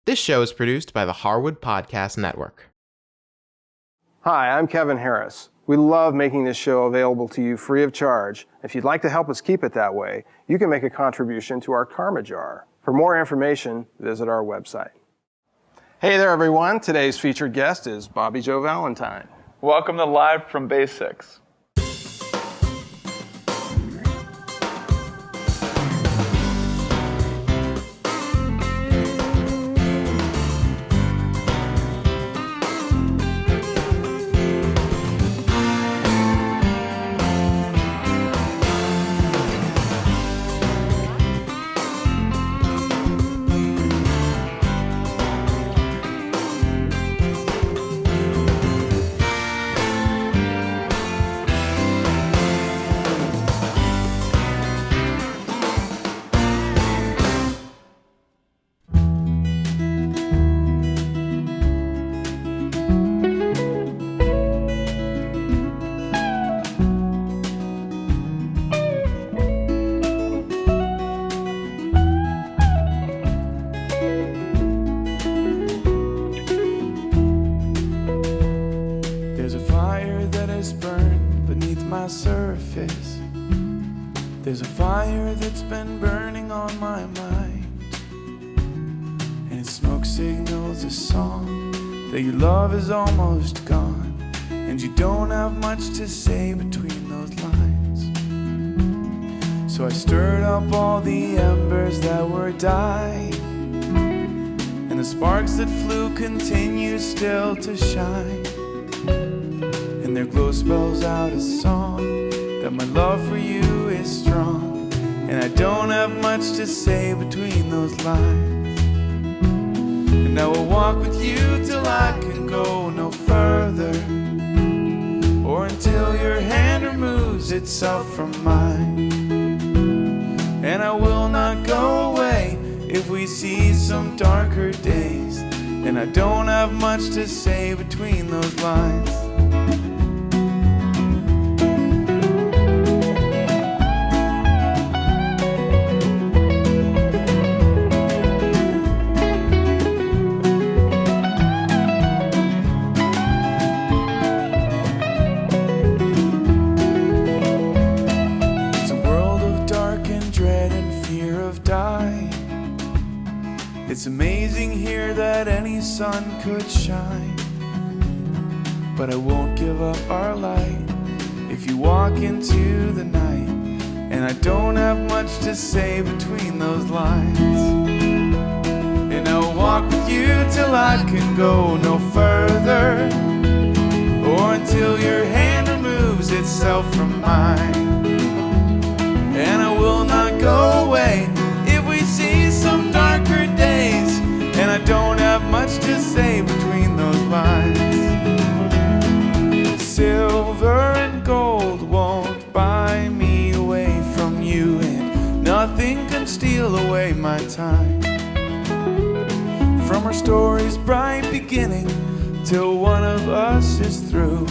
This show is produced by the Harwood Podcast Network. Hi, I'm Kevin Harris. We love making this show available to you free of charge. If you'd like to help us keep it that way, you can make a contribution to our Karma Jar. For more information, visit our website. Hey there, everyone. Today's featured guest is Bobby Jo Valentine. Welcome to Live from Basics. Surface. There's a fire that's been burning on my mind, and its smoke signals a song that your love is almost gone, and you don't have much to say between those lines. So I stirred up all the embers that were dying, and the sparks that flew continue still to shine, and their glow spells out a song that my love for you is strong, and I don't have much to say between those lines. And I will walk with you till I can go no further, or until your hand removes itself from mine. And I will not go away if we see some darker days, and I don't have much to say between those lines. It's amazing here that any sun could shine, but I won't give up our light if you walk into the night, and I don't have much to say between those lines. And I'll walk with you till I can go no further, or until your hand removes itself from mine. And I will not go away if we see some darker days, and I don't have much to say between those lines. Silver and gold won't buy me away from you, and nothing can steal away my time. From our story's bright beginning till one of us is through,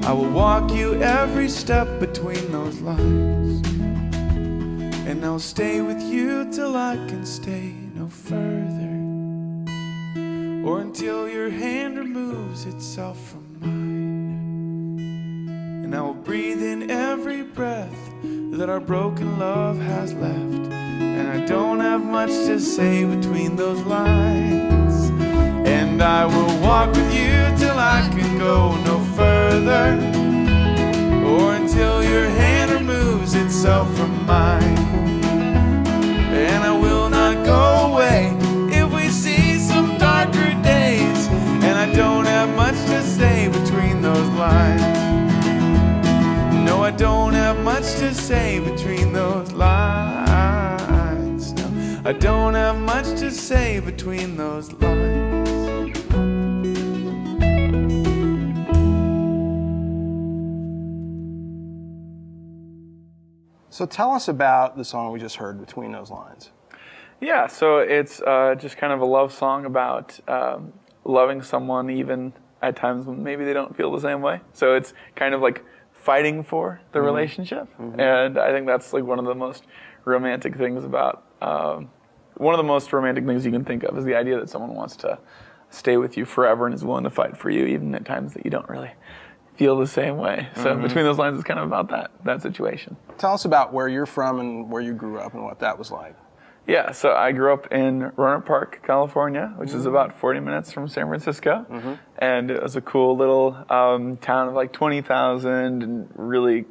I will walk you every step between those lines. And I'll stay with you till I can stay no further, or until your hand removes itself from mine. And I will breathe in every breath that our broken love has left, and I don't have much to say between those lines. And I will walk with you till I can go no further, or until your hand removes itself from mine. And I will not go away if we see some darker days, and I don't have much to say between those lines. No, I don't have much to say between those lines. No, I don't have much to say between those lines. So tell us about the song we just heard, Between Those Lines. Yeah, so it's just kind of a love song about loving someone even at times when maybe they don't feel the same way. So it's kind of like fighting for the relationship. And I think that's like one of the most romantic things about one of the most romantic things you can think of is the idea that someone wants to stay with you forever and is willing to fight for you, even at times that you don't really feel the same way. So between those lines, it's kind of about that situation. Tell us about where you're from and where you grew up and what that was like. Yeah, so I grew up in Roanoke Park, California, which is about 40 minutes from San Francisco. And it was a cool little town of like 20,000 and really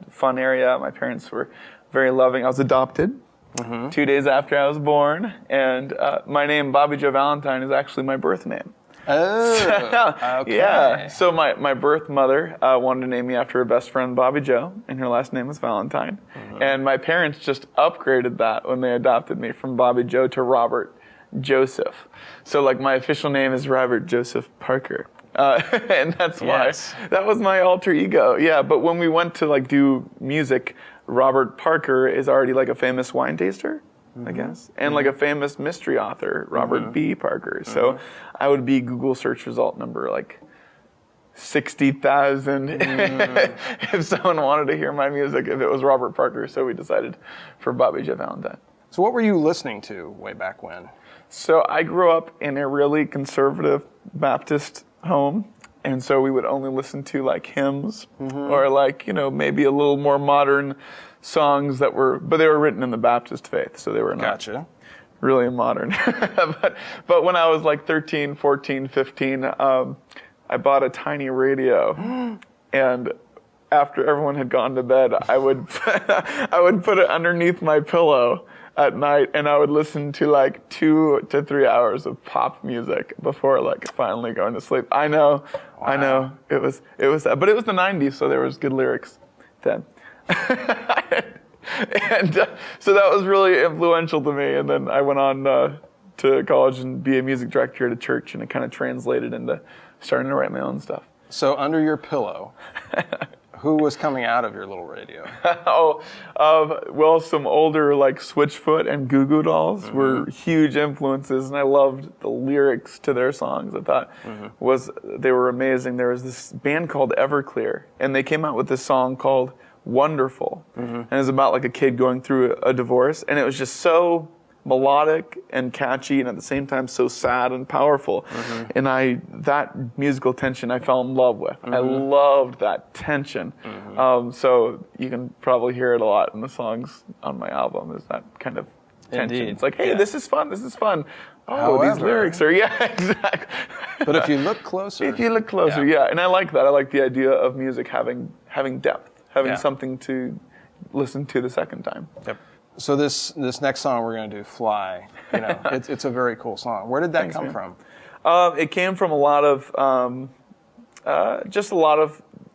fun area. My parents were very loving. I was adopted 2 days after I was born. And my name, Bobby Jo Valentine, is actually my birth name. Oh, okay. Yeah. So my birth mother wanted to name me after her best friend, Bobby Jo, and her last name was Valentine. And my parents just upgraded that when they adopted me from Bobby Jo to Robert Joseph. So like my official name is Robert Joseph Parker. And that's why. That was my alter ego. Yeah, but when we went to like do music, Robert Parker is already like a famous wine taster, I guess, and like a famous mystery author, Robert B. Parker. So I would be Google search result number like 60,000 if someone wanted to hear my music, if it was Robert Parker. So we decided for Bobby Jo Valentine. So what were you listening to way back when? So I grew up in a really conservative Baptist home. And so we would only listen to like hymns or like, maybe a little more modern songs but they were written in the Baptist faith. So they were not really modern. but when I was like 13, 14, 15, I bought a tiny radio. And after everyone had gone to bed, I would put it underneath my pillow at night, and I would listen to like 2 to 3 hours of pop music before like finally going to sleep. I know, it was that, but it was the 90s, so there was good lyrics then. And so that was really influential to me. And then I went on to college and be a music director at a church, and it kind of translated into starting to write my own stuff. So under your pillow, who was coming out of your little radio? Well, some older like Switchfoot and Goo Goo Dolls were huge influences, and I loved the lyrics to their songs. I thought they were amazing. There was this band called Everclear, and they came out with this song called Wonderful, and it was about like a kid going through a divorce, and it was just so melodic and catchy, and at the same time so sad and powerful. And that musical tension I fell in love with. I loved that tension. So you can probably hear it a lot in the songs on my album, is that kind of tension. Indeed. It's like, hey, this is fun. Oh, these lyrics are, exactly. But if you look closer. And I like that. I like the idea of music having depth, having something to listen to the second time. Yep. So this next song we're going to do, Fly, it's a very cool song. Where did that come from? It came from a lot of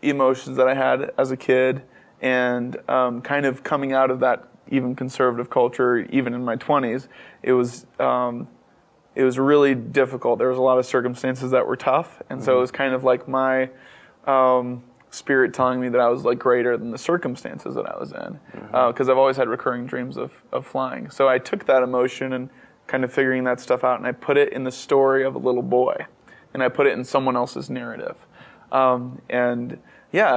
emotions that I had as a kid, and kind of coming out of that even conservative culture, even in my 20s. It was really difficult. There was a lot of circumstances that were tough, and so it was kind of like my spirit telling me that I was like greater than the circumstances that I was in, because I've always had recurring dreams of flying. So I took that emotion and kind of figuring that stuff out, and I put it in the story of a little boy, and I put it in someone else's narrative. And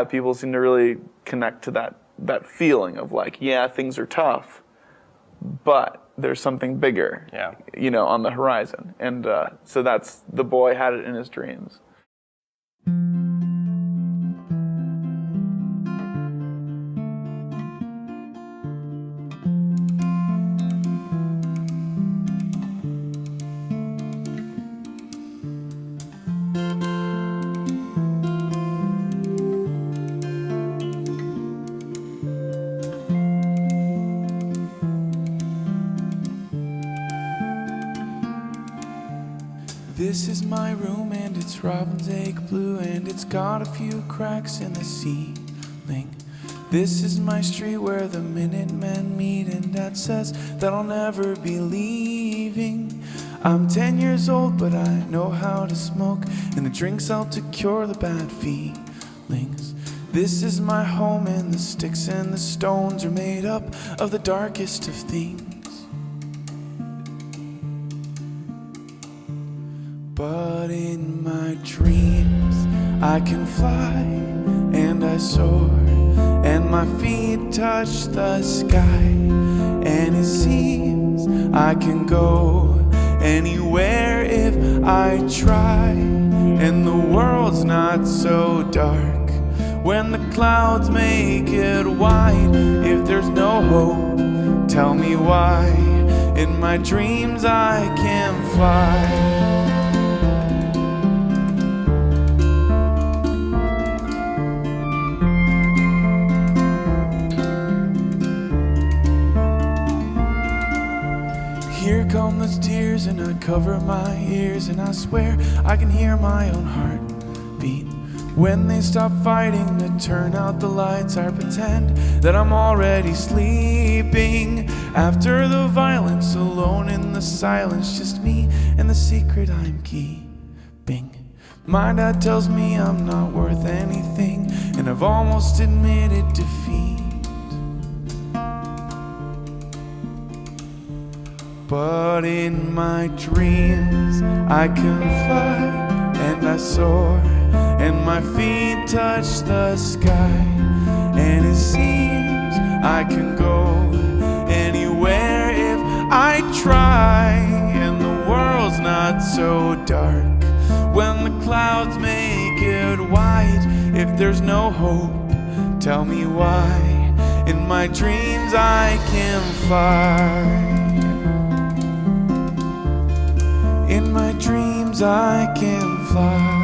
people seem to really connect to that feeling of like, things are tough, but there's something bigger, on the horizon. And so that's, the boy had it in his dreams. This is my room and it's robin's egg blue, and it's got a few cracks in the ceiling. This is my street where the Minutemen meet, and Dad says that I'll never be leaving. I'm 10 years old, but I know how to smoke, and the drinks help to cure the bad feelings. This is my home, and the sticks and the stones are made up of the darkest of things. But in my dreams I can fly and I soar, and my feet touch the sky, and it seems I can go anywhere if I try. And the world's not so dark when the clouds make it white. If there's no hope, tell me why. In my dreams I can fly. Here come those tears and I cover my ears, and I swear I can hear my own heart beat. When they stop fighting to turn out the lights, I pretend that I'm already sleeping. After the violence, alone in the silence, just me and the secret I'm keeping. My dad tells me I'm not worth anything, and I've almost admitted defeat. But in my dreams I can fly and I soar, and my feet touch the sky. And it seems I can go anywhere if I try. And the world's not so dark when the clouds make it white. If there's no hope, tell me why. In my dreams I can fly. In my dreams I can fly.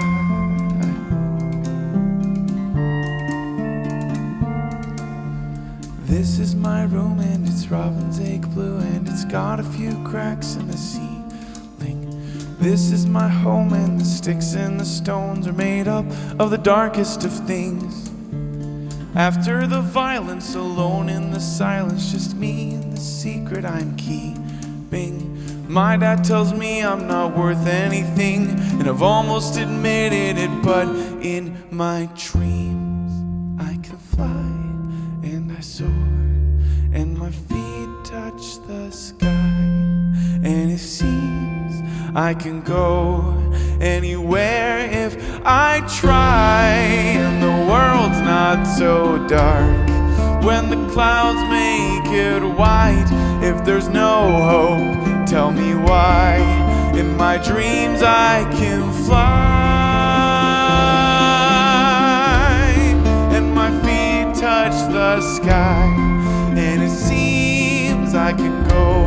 This is my room and it's robin's egg blue, and it's got a few cracks in the ceiling. This is my home and the sticks and the stones are made up of the darkest of things. After the violence, alone in the silence, just me and the secret I'm keeping. My dad tells me I'm not worth anything, and I've almost admitted it. But in my dreams I can fly and I soar, and my feet touch the sky. And it seems I can go anywhere if I try. And the world's not so dark when the clouds make it white. If there's no hope, tell me why. In my dreams I can fly, and my feet touch the sky. And it seems I can go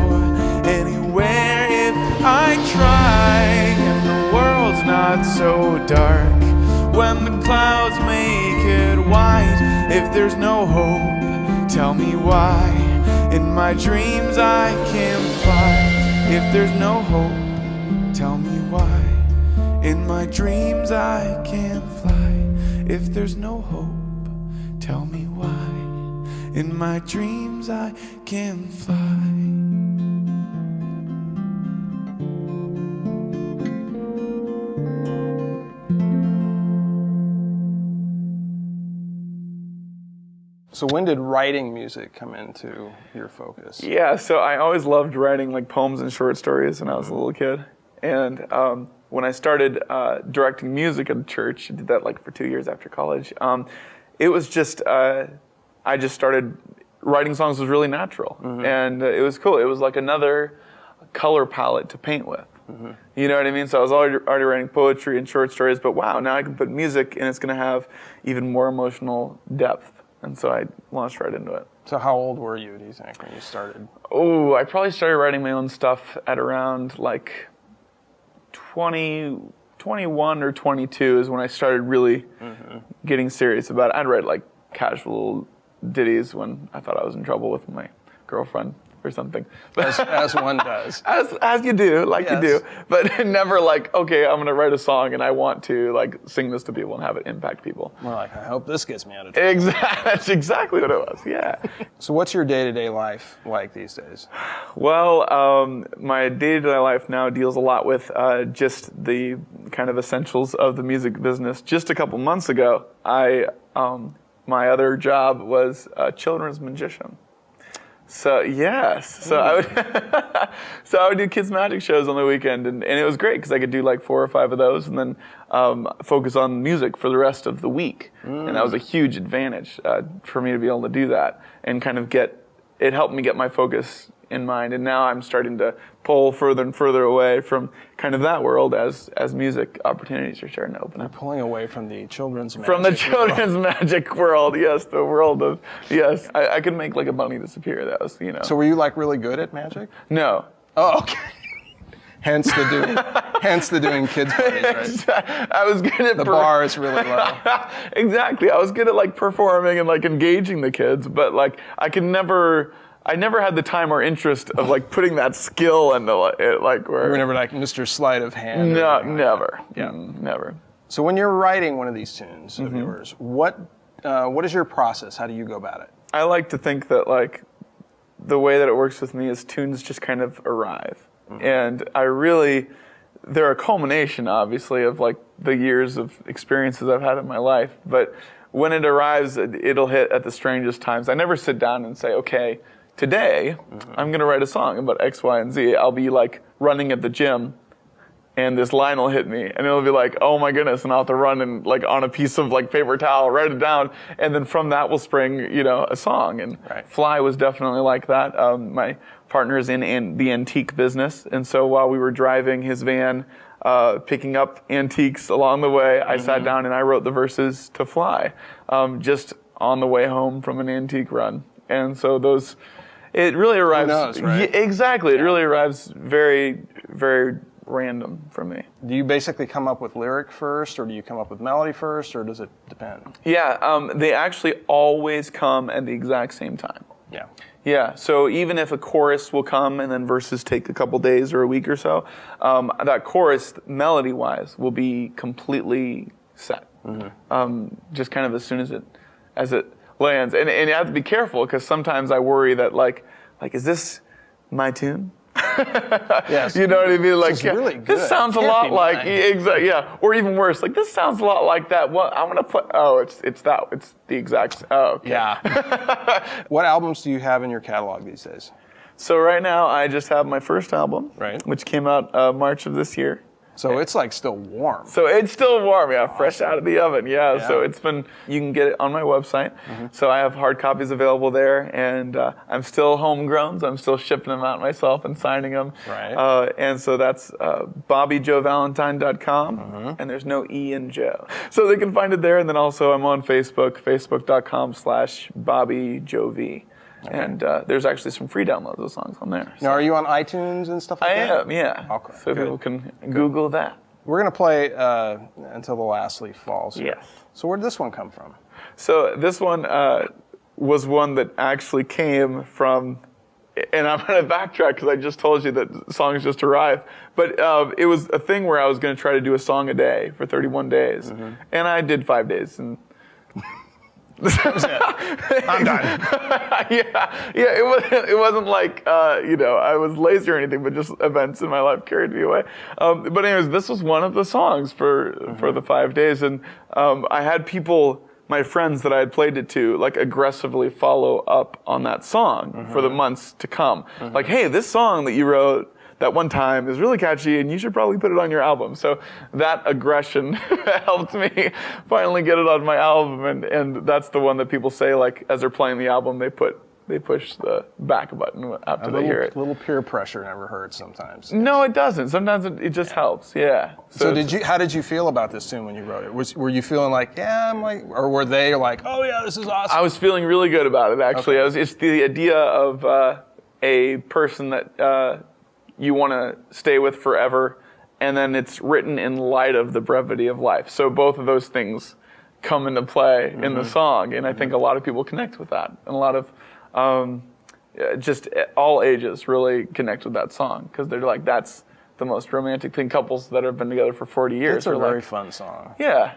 anywhere if I try. And the world's not so dark when the clouds make it white. If there's no hope, tell me why. In my dreams I can fly. If there's no hope, tell me why. In my dreams I can fly. If there's no hope, tell me why. In my dreams I can fly. So when did writing music come into your focus? Yeah, so I always loved writing like poems and short stories when I was a little kid. And when I started directing music at church, I did that like for 2 years after college. It was just, I just started writing songs was really natural. Mm-hmm. And it was cool. It was like another color palette to paint with. Mm-hmm. You know what I mean? So I was already writing poetry and short stories, but wow, now I can put music and it's going to have even more emotional depth. And so I launched right into it. So how old were you, do you think, when you started? Oh, I probably started writing my own stuff at around like 21 or 22 is when I started really getting serious about it. I'd write like casual ditties when I thought I was in trouble with my girlfriend or something. As one does. As you do, like yes. you do. But never like, okay, I'm going to write a song and I want to like sing this to people and have it impact people. More like, I hope this gets me out of trouble. Exactly. That's exactly what it was, yeah. So what's your day-to-day life like these days? Well, my day-to-day life now deals a lot with just the kind of essentials of the music business. Just a couple months ago, my other job was a children's magician. So yes, I would do kids magic shows on the weekend, and it was great because I could do like 4 or 5 of those, and then focus on music for the rest of the week, and that was a huge advantage for me to be able to do that, and kind of it helped me get my focus in mind, and now I'm starting to pull further and further away from kind of that world as music opportunities are starting to open up. Pulling away from the children's magic. From the children's magic world, yes, the world of, yes. I could make like a bunny disappear, that was, So were you like really good at magic? No. Oh, okay. Hence the doing kids parties, right? I was good at the bar is really low. Exactly. I was good at like performing and like engaging the kids, but like I never had the time or interest of like putting that skill into like where. You were never like Mr. Sleight of Hand. No, never. Yeah, never. So when you're writing one of these tunes of yours, what is your process? How do you go about it? I like to think that like the way that it works with me is tunes just kind of arrive. And they're a culmination, obviously, of like the years of experiences I've had in my life. But when it arrives, it'll hit at the strangest times. I never sit down and say, okay, today I'm going to write a song about X, Y, and Z. I'll be like running at the gym, and this line will hit me, and it'll be like, oh my goodness, and I'll have to run and like on a piece of like paper towel, write it down, and then from that will spring, a song. And Fly was definitely like that. My partner is in the antique business, and so while we were driving his van, picking up antiques along the way, I sat down and I wrote the verses to Fly, just on the way home from an antique run. And so it really arrives. Who knows, right? Exactly. It really arrives very, very random for me. Do you basically come up with lyric first, or do you come up with melody first, or does it depend? Yeah, they actually always come at the exact same time. Yeah. Yeah, so even if a chorus will come and then verses take a couple days or a week or so, that chorus, melody-wise, will be completely set. Just kind of as soon as it lands. And you have to be careful, because sometimes I worry that, like, is this my tune? Yes. You know what I mean? Like, this is really good. This sounds a lot like, exactly, yeah. Or even worse, like, this sounds a lot like that. What I'm gonna play? Oh, it's the exact. Oh, okay. Yeah. What albums do you have in your catalog these days? So right now, I just have my first album, which came out March of this year. So it's like still warm. So it's still warm, yeah, fresh out of the oven, yeah. So you can get it on my website. So I have hard copies available there, and I'm still homegrown, so I'm still shipping them out myself and signing them. Right. And so that's BobbyJoValentine.com, and there's no E in Joe. So they can find it there, and then also I'm on Facebook, facebook.com/BobbyJoV. Okay. And there's actually some free downloads of songs on there. Now, are you on iTunes and stuff like that? I am, yeah. Okay. So people can Google that. We're going to play Until the Last Leaf Falls. Yes. So where did this one come from? So this one was one that actually came from, and I'm going to backtrack because I just told you that songs just arrive, but it was a thing where I was going to try to do a song a day for 31 days, and I did 5 days, and I'm done. It wasn't like I was lazy or anything, but just events in my life carried me away. But anyways, this was one of the songs for the 5 days, and I had people, my friends that I had played it to, like aggressively follow up on that song for the months to come. Like, hey, this song that you wrote that one time is really catchy, and you should probably put it on your album. So that aggression helped me finally get it on my album, and that's the one that people say, like, as they're playing the album, they push the back button after they hear it. A little peer pressure never hurts sometimes. No, it doesn't. Sometimes it just helps. Yeah. So how did you feel about this tune when you wrote it? Were you feeling like, or were they like, oh yeah, this is awesome? I was feeling really good about it, actually. Okay. It's the idea of a person that you want to stay with forever, and then it's written in light of the brevity of life. So both of those things come into play in the song, and I think a lot of people connect with that, and a lot of just all ages really connect with that song, because they're like, that's the most romantic thing. Couples that have been together for 40 years. It's a very fun song. Yeah.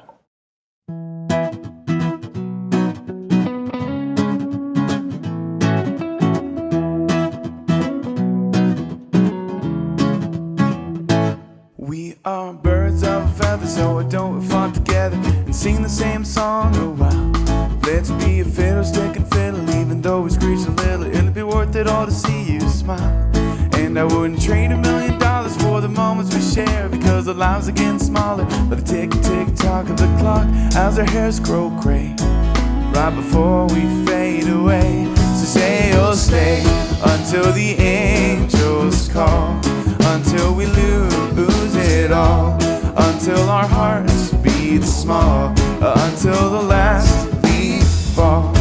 We are birds of a feather, so why don't we flock together and sing the same song a while? Let's be a fiddlestick and fiddle, even though we screech a little. It'll be worth it all to see you smile. And I wouldn't trade $1 million for the moments we share, because our lives are getting smaller by the tick-tick-tock of the clock as our hairs grow gray right before we fade away. So say you'll stay until the angels call, until we lose it all, until our hearts beat small, until the last leaf falls,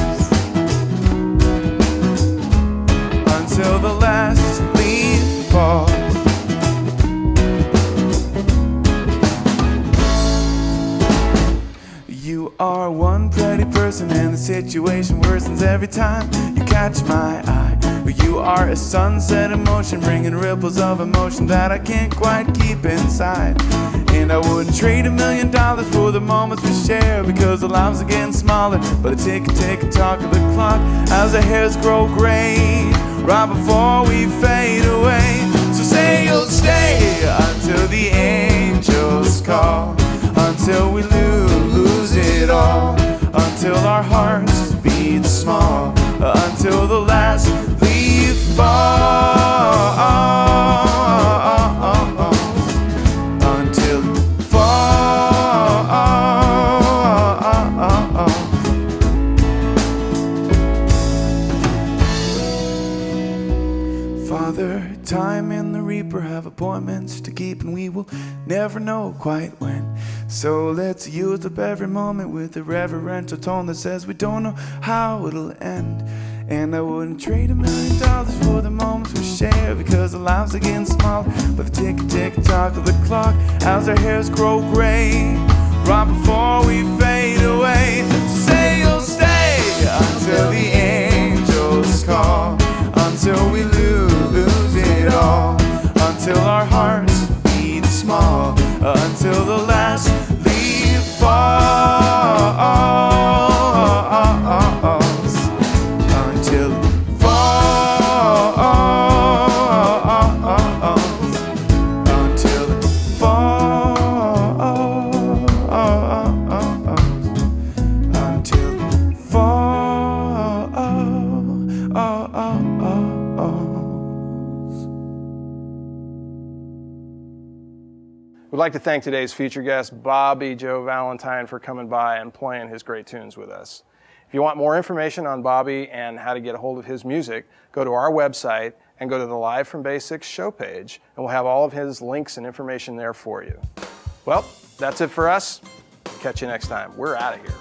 until the last leaf falls. You are one pretty person and the situation worsens every time you catch my eye. You are a sunset in motion, bringing ripples of emotion that I can't quite keep inside. And I wouldn't trade $1 million for the moments we share, because the lives are getting smaller, but the tick tock of the clock as our hairs grow gray, right before we fade away. So say you'll stay until the angels call, until we lose it all, until our hearts beat small, until the last leaf falls, until it falls. Father, time and the reaper have appointments to keep, and we will never know quite when. So let's use up every moment with a reverential tone that says we don't know how it'll end. And I wouldn't trade $1 million for the moments we share, because the lives are getting smaller, but the tick tock of the clock as our hairs grow gray, right before we fade away. So say you'll stay until the angels call, until we lose it all, until our hearts beat small, until the last leaf falls, until it falls, until it falls, until it falls. We'd like to thank today's feature guest, Bobby Jo Valentine, for coming by and playing his great tunes with us. If you want more information on Bobby and how to get a hold of his music, go to our website and go to the Live from Basics show page, and we'll have all of his links and information there for you. Well, that's it for us. Catch you next time. We're out of here.